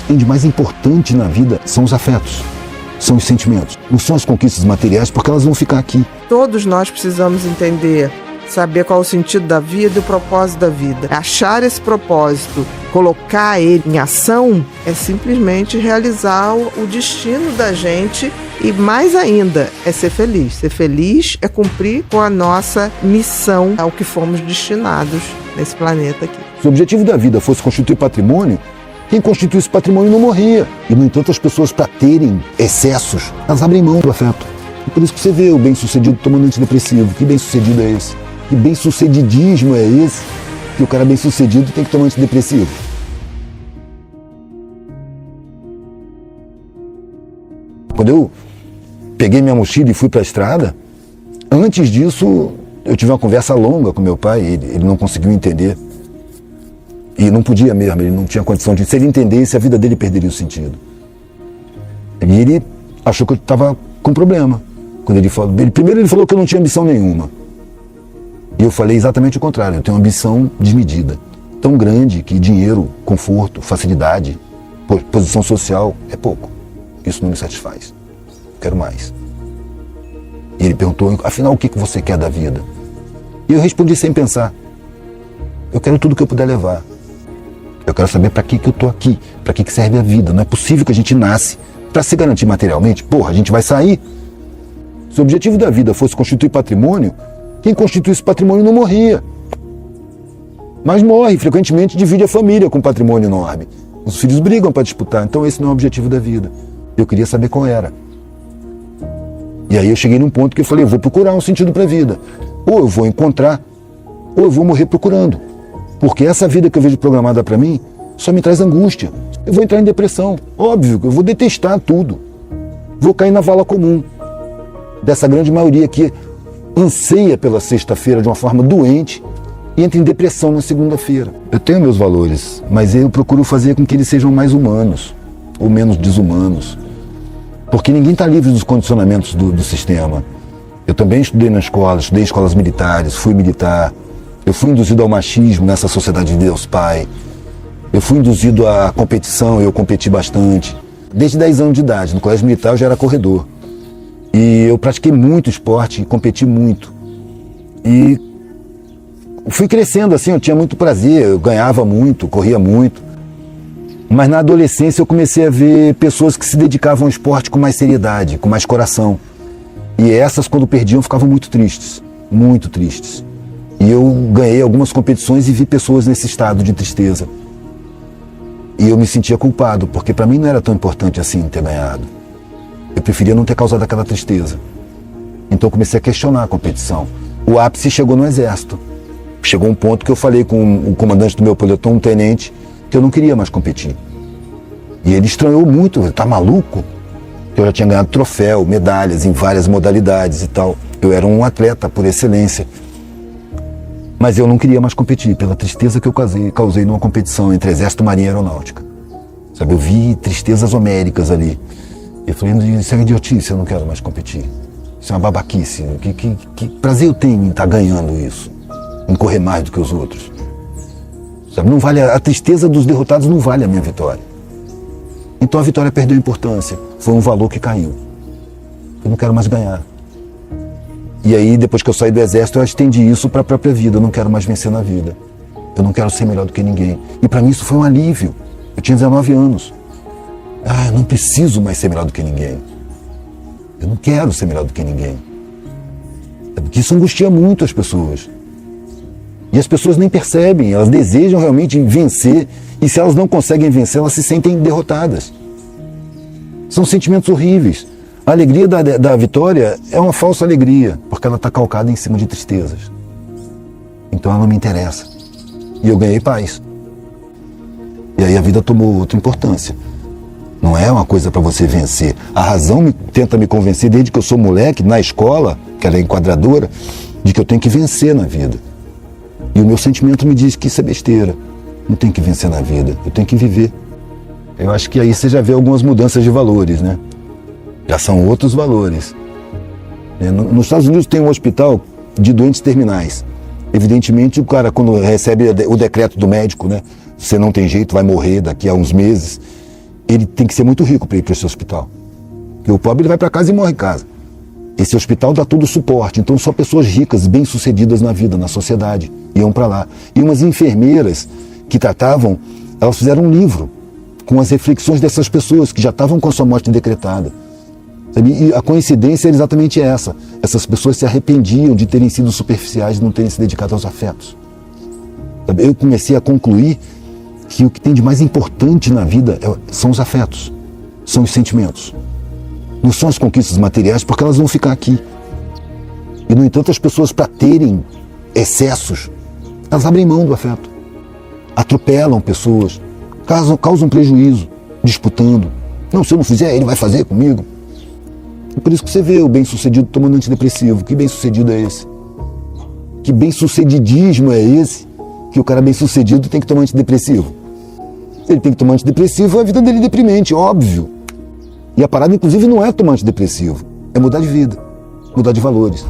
tem de mais importante na vida são os afetos, são os sentimentos. Não são as conquistas materiais, porque elas vão ficar aqui. Todos nós precisamos entender, saber qual é o sentido da vida e o propósito da vida. Achar esse propósito, colocar ele em ação, é simplesmente realizar o destino da gente e, mais ainda, é ser feliz. Ser feliz é cumprir com a nossa missão, ao que fomos destinados nesse planeta aqui. Se o objetivo da vida fosse constituir patrimônio, quem constitui esse patrimônio não morria. E, no entanto, as pessoas, para terem excessos, elas abrem mão do afeto. E por isso que você vê o bem-sucedido tomando antidepressivo. Que bem-sucedido é esse? Que bem-sucedidismo é esse? Que o cara bem-sucedido tem que tomar antidepressivo. Quando eu peguei minha mochila e fui para a estrada, antes disso, eu tive uma conversa longa com meu pai, ele não conseguiu entender. E não podia mesmo, ele não tinha condição de... Se ele entendesse, a vida dele perderia o sentido. E ele achou que eu estava com problema. Quando ele falou, primeiro ele falou que eu não tinha ambição nenhuma. E eu falei exatamente o contrário, eu tenho uma ambição desmedida. Tão grande que dinheiro, conforto, facilidade, posição social é pouco. Isso não me satisfaz. Eu quero mais. E ele perguntou, afinal, o que você quer da vida? E eu respondi sem pensar. Eu quero tudo que eu puder levar. Eu quero saber para que eu tô aqui, para que serve a vida. Não é possível que a gente nasce para se garantir materialmente. Porra, a gente vai sair. Se o objetivo da vida fosse constituir patrimônio, quem constitui esse patrimônio não morria. Mas morre, frequentemente divide a família com patrimônio enorme. Os filhos brigam para disputar, então esse não é o objetivo da vida. Eu queria saber qual era. E aí eu cheguei num ponto que eu falei, eu vou procurar um sentido para a vida. Ou eu vou encontrar, ou eu vou morrer procurando. Porque essa vida que eu vejo programada para mim só me traz angústia. Eu vou entrar em depressão. Óbvio que eu vou detestar tudo. Vou cair na vala comum dessa grande maioria que anseia pela sexta-feira de uma forma doente e entra em depressão na segunda-feira. Eu tenho meus valores, mas eu procuro fazer com que eles sejam mais humanos ou menos desumanos. Porque ninguém está livre dos condicionamentos do sistema. Eu também estudei na escola, estudei em escolas militares, fui militar. Eu fui induzido ao machismo nessa sociedade de Deus Pai. Eu fui induzido à competição, eu competi bastante. Desde 10 anos de idade, no colégio militar eu já era corredor. E eu pratiquei muito esporte e competi muito. E fui crescendo assim, eu tinha muito prazer, eu ganhava muito, corria muito. Mas na adolescência eu comecei a ver pessoas que se dedicavam ao esporte com mais seriedade, com mais coração. E essas, quando perdiam, ficavam muito tristes, muito tristes. E eu ganhei algumas competições e vi pessoas nesse estado de tristeza. E eu me sentia culpado, porque para mim não era tão importante assim ter ganhado. Eu preferia não ter causado aquela tristeza. Então eu comecei a questionar a competição. O ápice chegou no Exército. Chegou um ponto que eu falei com o comandante do meu pelotão, um tenente, que eu não queria mais competir. E ele estranhou muito, tá maluco? Eu já tinha ganhado troféu, medalhas em várias modalidades e tal. Eu era um atleta por excelência. Mas eu não queria mais competir, pela tristeza que eu causei numa competição entre Exército, Marinha e Aeronáutica. Sabe, eu vi tristezas homéricas ali. Eu falei, isso é idiotice, eu não quero mais competir. Isso é uma babaquice. Que prazer eu tenho em estar ganhando isso? Em correr mais do que os outros? Sabe, não vale, a tristeza dos derrotados não vale a minha vitória. Então a vitória perdeu importância. Foi um valor que caiu. Eu não quero mais ganhar. E aí, depois que eu saí do Exército, eu estendi isso para a própria vida. Eu não quero mais vencer na vida. Eu não quero ser melhor do que ninguém. E para mim isso foi um alívio. Eu tinha 19 anos. Eu não preciso mais ser melhor do que ninguém. Eu não quero ser melhor do que ninguém. Porque isso angustia muito as pessoas. E as pessoas nem percebem, elas desejam realmente vencer. E se elas não conseguem vencer, elas se sentem derrotadas. São sentimentos horríveis. A alegria da vitória é uma falsa alegria, porque ela está calcada em cima de tristezas. Então ela não me interessa. E eu ganhei paz. E aí a vida tomou outra importância. Não é uma coisa para você vencer. A razão tenta me convencer, desde que eu sou moleque, na escola, que ela é enquadradora, de que eu tenho que vencer na vida. E o meu sentimento me diz que isso é besteira. Não tem que vencer na vida, eu tenho que viver. Eu acho que aí você já vê algumas mudanças de valores, né? Já são outros valores. Nos Estados Unidos tem um hospital de doentes terminais. Evidentemente, o cara, quando recebe o decreto do médico, né? Você não tem jeito, vai morrer daqui a uns meses. ele tem que ser muito rico para ir para esse hospital. Porque o pobre ele vai para casa e morre em casa. Esse hospital dá todo o suporte, então só pessoas ricas, bem-sucedidas na vida, na sociedade, iam para lá. E umas enfermeiras que tratavam, elas fizeram um livro com as reflexões dessas pessoas que já estavam com a sua morte decretada. Sabe? E a coincidência era exatamente essa. Essas pessoas se arrependiam de terem sido superficiais, de não terem se dedicado aos afetos. Sabe? Eu comecei a concluir que o que tem de mais importante na vida são os afetos, são os sentimentos. Não são as conquistas materiais, porque elas vão ficar aqui. E, no entanto, as pessoas, para terem excessos, elas abrem mão do afeto. Atropelam pessoas, causam prejuízo, disputando. Não, se eu não fizer, ele vai fazer comigo. E por isso que você vê o bem-sucedido tomando antidepressivo. Que bem-sucedido é esse? Que bem-sucedidismo é esse? Que o cara bem-sucedido tem que tomar antidepressivo. Se ele tem que tomar antidepressivo, a vida dele é deprimente, óbvio. E a parada, inclusive, não é tomar antidepressivo, é mudar de vida, mudar de valores.